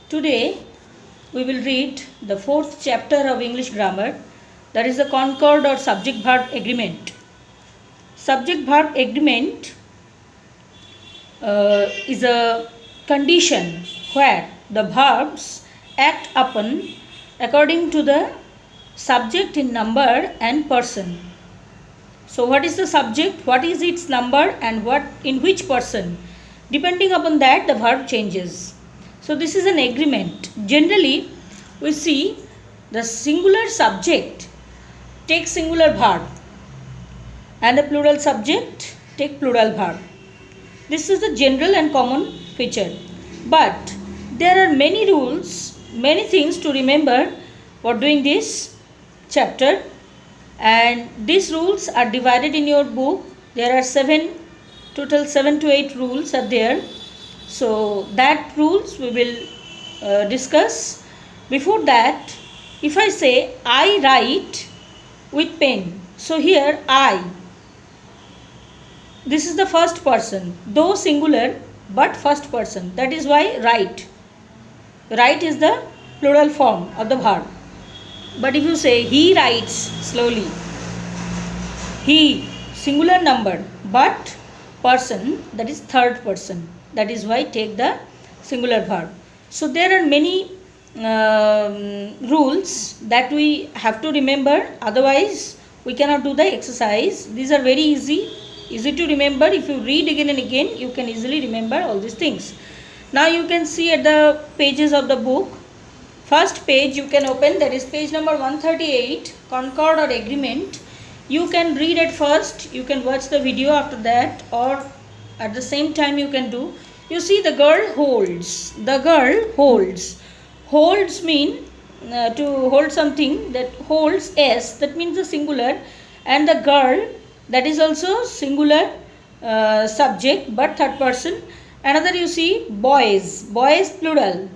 Today we will read the fourth chapter of English grammar, that is the concord or subject verb agreement. Subject verb agreement is a condition where the verbs act upon according to the subject in number and person. So what is the subject, what is its number, and what in which person? Depending upon that the verb changes. So this is an agreement. Generally we see the singular subject take singular verb and the plural subject take plural verb. This is the general and common feature. But there are many rules, many things to remember for doing this chapter, and these rules are divided in your book. There are total 7 to 8 rules are there. So that rules we will discuss. Before that, if I say I write with pen, so here I, this is the first person, though singular but first person, that is why write. Write is the plural form of the verb. But if you say he writes slowly, he, singular number but person, that is third person, that is why take the singular verb. So there are many rules that we have to remember, otherwise we cannot do the exercise. These are very easy to remember. If you read again and again, you can easily remember all these things. Now you can see at the pages of the book, first page you can open, that is page number 138, concord or agreement. You can read at first, you can watch the video after that, or at the same time you can do. You see the girl holds, the girl holds. Holds mean to hold something, that holds S, that means the singular, and the girl, that is also singular subject but third person. Another you see boys, boys plural,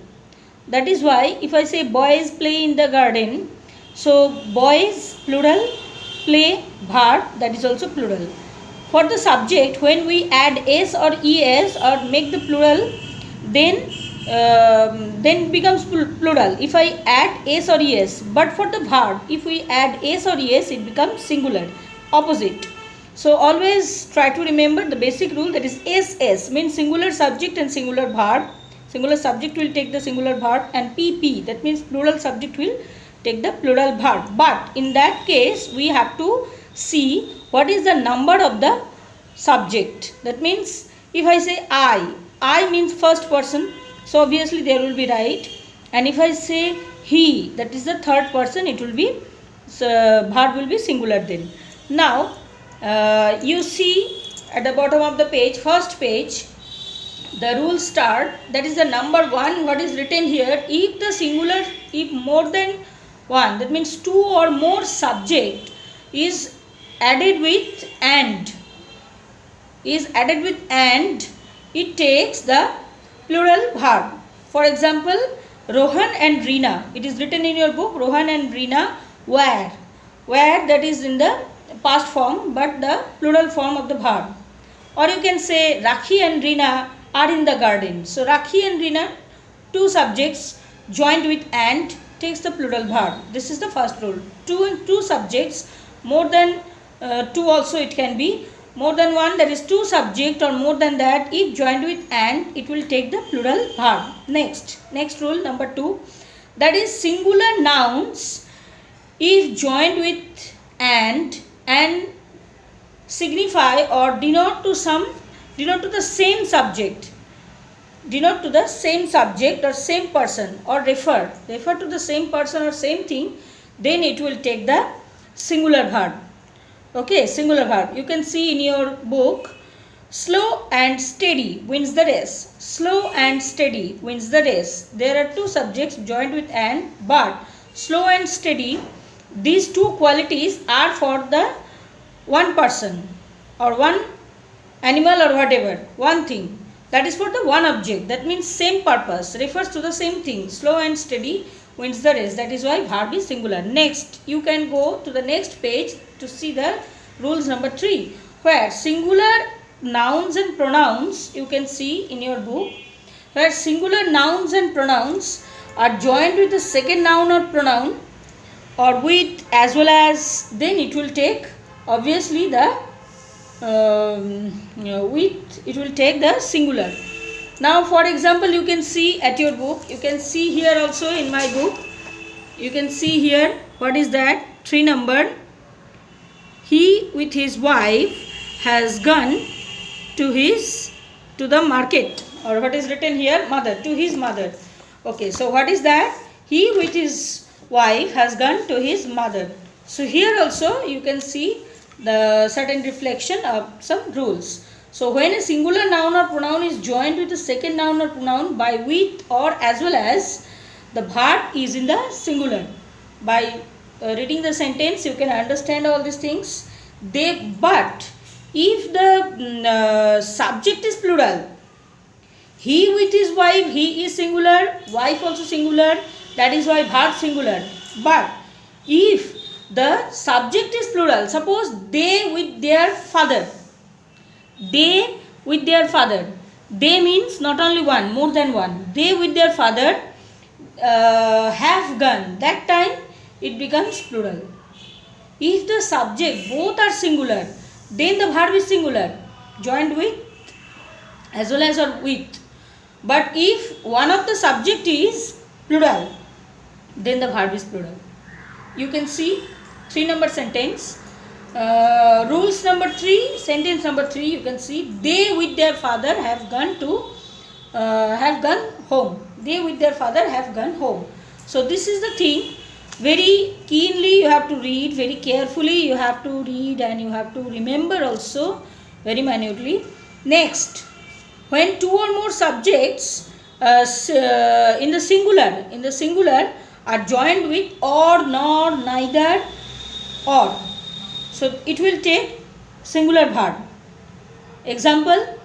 that is why if I say boys play in the garden, so boys plural, play verb, that is also plural. For the subject, when we add s or es or make the plural, then becomes plural if I add s or es. But for the verb, if we add s or es, it becomes singular, opposite. So always try to remember the basic rule, that is SS means singular subject and singular verb. Singular subject will take the singular verb, and PP, that means plural subject, will take the plural verb. But in that case we have to see what is the number of the subject. That means if I say I means first person, so obviously there will be right. And if I say he, that is the third person, it will be verb will be singular then. Now you see at the bottom of the page, first page, the rules start, that is the number 1, what is written here, if the singular, if more than 1, that means 2 or more subject is added with and, it takes the plural verb. For example, Rohan and Reena, it is written in your book, Rohan and Reena were, that is in the past form but the plural form of the verb. Or you can say Rakhi and Reena are in the garden. So Rakhi and Reena, 2 subjects joined with and, takes the plural verb. This is the first rule. 2 subjects, more than 2 also it can be, more than 1, that is 2 subject or more than that, if joined with and, it will take the plural verb. Next rule number 2, that is singular nouns if joined with and signify or denote to the same subject, or same person, or refer to the same person or same thing, then it will take the singular verb. Okay, singular verb. You can see in your book, slow and steady wins the race. Slow and steady wins the race. There are 2 subjects joined with and, but slow and steady, these 2 qualities are for the one person or one animal or whatever, one thing, that is for the one object, that means same purpose, refers to the same thing. Slow and steady wins the race, that is why verb is singular. Next, you can go to the next page to see the rules number 3, where singular nouns and pronouns you can see in your book. where singular nouns and pronouns are joined with the second noun or pronoun or with as well as, then it will take obviously the with it will take the singular. Now for example, you can see at your book, you can see here also in my book, you can see here what is that 3 number. He with his wife has gone to the market, or what is written here, mother, to his mother. Okay, so what is that? He with his wife has gone to his mother. So here also you can see the certain reflection of some rules. So when a singular noun or pronoun is joined with the second noun or pronoun by with or as well as, the verb is in the singular. By reading the sentence you can understand all these things. But if the subject is plural, he with his wife, he is singular, wife also singular, that is why verb singular. But if the subject is plural, suppose they with their father, they with their father, they means not only one, more than one, they with their father have gone, that time it becomes plural. If the subject both are singular, then the verb is singular, joined with as well as or with. But if one of the subject is plural, then the verb is plural. You can see 3 number sentence. Rules number 3, sentence number 3, you can see they with their father have gone home. They with their father have gone home. So this is the thing. Very keenly you have to read, very carefully you have to read, and you have to remember also very minutely. Next, when 2 or more subjects in the singular are joined with or, nor, neither, or, so it will take singular verb. Example,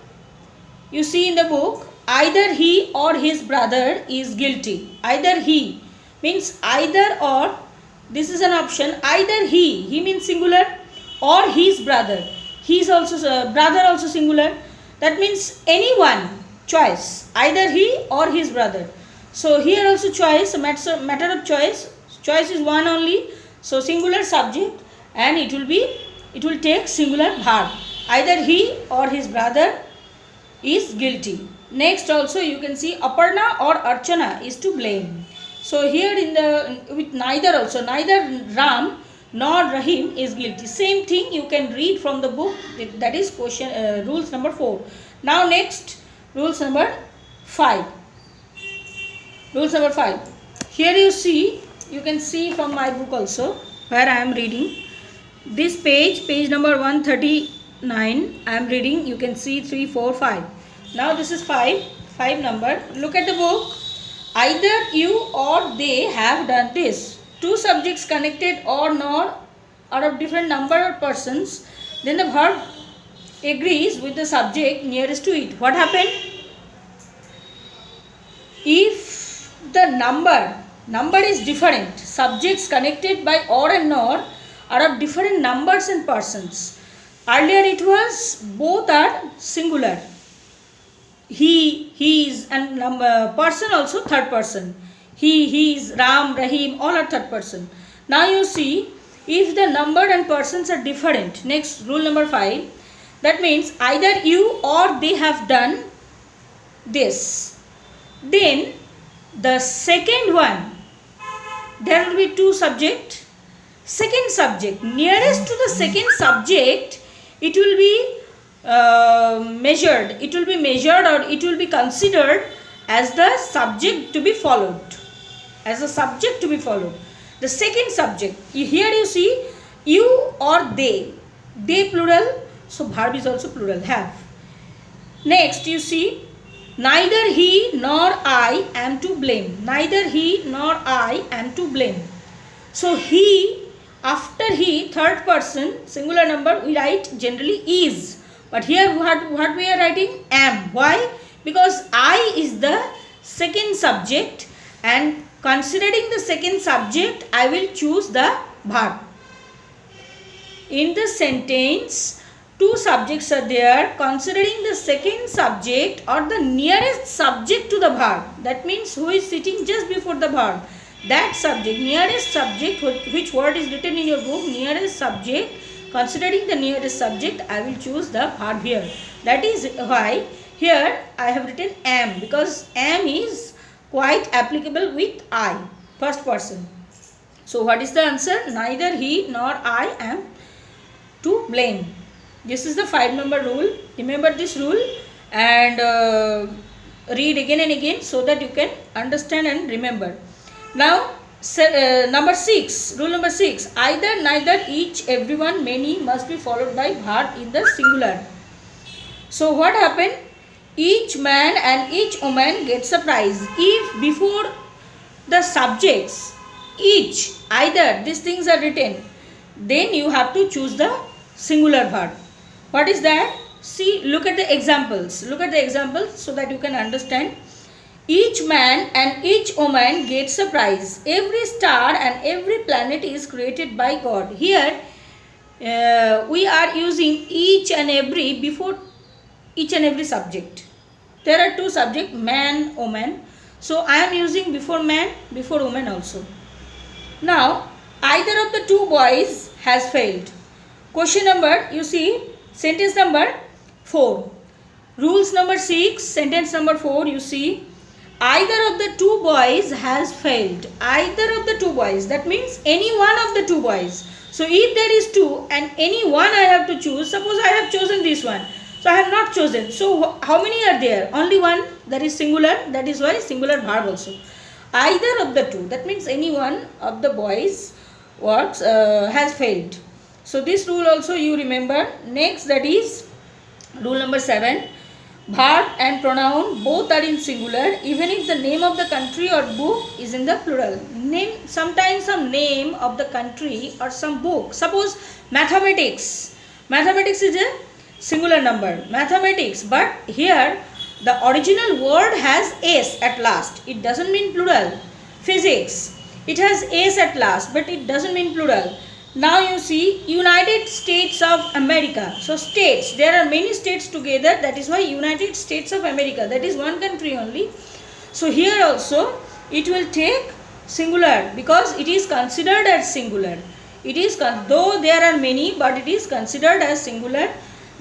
you see in the book, either he or his brother is guilty. Either he means either or, this is an option. Either he means singular, or his brother, he is also brother also singular, that means anyone, choice, either he or his brother. So here also choice, a matter of choice is one only, so singular subject, and it will take singular verb. Either he or his brother is guilty. Next also you can see Aparna or Archana is to blame. So here with neither also, neither Ram nor Rahim is guilty. Same thing you can read from the book, that is question rules number 4. Now next, rules number 5. Rules number 5. Here you can see from my book also, where I am reading. This page number 139, I am reading. You can see 3, 4, 5. Now this is 5 number. Look at the book. Either you or they have done this. 2 subjects connected or nor are of different number of persons. Then the verb agrees with the subject nearest to it. What happened? If the number is different, subjects connected by or and nor are of different numbers and persons. Earlier it was both are singular. He, his, and person also third person. He, his, Ram, Rahim, all are third person. Now you see, if the number and persons are different, next rule number 5, that means either you or they have done this. Then the second one, there will be 2 subject. Second subject, nearest to the second subject, it will be measured or it will be considered as the subject to be followed. The second subject, here you see you or they plural, so verb is also plural, have. Next you see, neither he nor I am to blame. Neither he nor I am to blame. So he, after he, third person, singular number, we write generally is. But here what we are writing? Am. Why? Because I is the second subject, and considering the second subject, I will choose the verb. In the sentence, two subjects are there, considering the second subject or the nearest subject to the verb. That means who is sitting just before the verb. That subject, nearest subject, which word is written in your book, nearest subject, considering the nearest subject, I will choose the verb here. That is why here I have written am, because am is quite applicable with I, first person. So what is the answer? Neither he nor I am to blame. This is the 5-number rule. Remember this rule and read again and again so that you can understand and remember. Now number 6, rule number 6, either, neither, each, everyone, many must be followed by verb in the singular. So what happened? Each man and each woman gets a prize. If before the subjects each, either, these things are written, then you have to choose the singular verb. What is that? See, look at the examples. Look at the examples so that you can understand. Each man and each woman gets a prize. Every star and every planet is created by God. Here we are using each and every before each and every subject. There are two subjects, man, woman. So I am using before man, before woman also. Now either of the two boys has failed. Question number, you see, sentence number 4. Rules number 6, sentence number 4, you see, either of the two boys has failed. Either of the two boys, that means any one of the two boys. So if there is two and any one I have to choose, suppose I have chosen this one. So I have not chosen. So how many are there? Only one, that is singular, that is why singular verb also. Either of the two, that means any one of the boys works has failed. So this rule also you remember. Next, that is rule number 7. Verb and pronoun both are in singular even if the name of the country or book is in the plural. Name, sometimes some name of the country or some book. Suppose mathematics. Mathematics is a singular number. Mathematics, but here the original word has s at last. It doesn't mean plural. Physics, it has s at last, but it doesn't mean plural. Now you see United States of America. So states, there are many states together, that is why United States of America, that is one country only. So here also it will take singular because it is considered as singular. It is, though there are many, but it is considered as singular.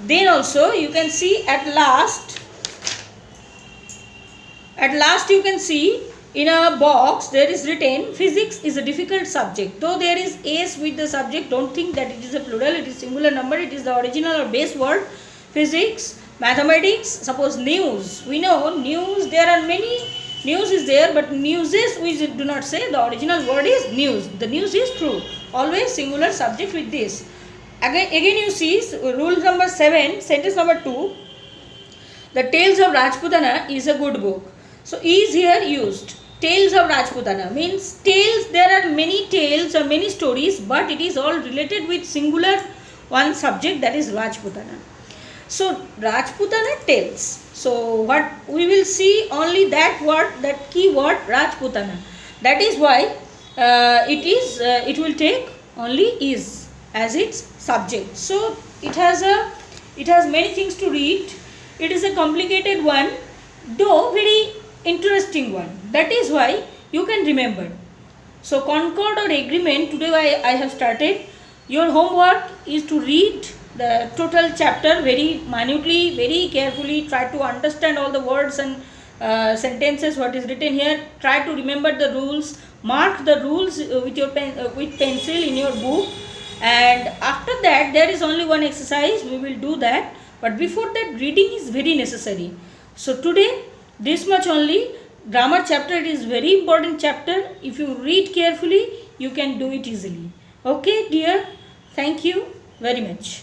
Then also you can see at last you can see in a box there is written physics is a difficult subject. Though there is s with the subject, don't think that it is a plural, it is singular number, it is the original or base word. Physics, mathematics, suppose news. We know news, there are many news is there, but newses we do not say, the original word is news. The news is true. Always singular subject with this. Again you see rule number 7, sentence number 2. The Tales of Rajputana is a good book. So is here used. Tales of Rajputana means tales, there are many tales or many stories, but it is all related with singular one subject, that is Rajputana. So Rajputana tales. So what we will see only that word, that key word Rajputana. That is why it will take only is as its subject. So it has many things to read. It is a complicated one, though very interesting one. That is why you can remember. So concord or agreement, today I have started. Your homework is to read the total chapter very minutely, very carefully. Try to understand all the words and sentences what is written here. Try to remember the rules. Mark the rules with your with pencil in your book. And after that there is only one exercise. We will do that. But before that, reading is very necessary. So today this much only. Grammar chapter, it is very important chapter. If you read carefully, you can do it easily. Okay dear, thank you very much.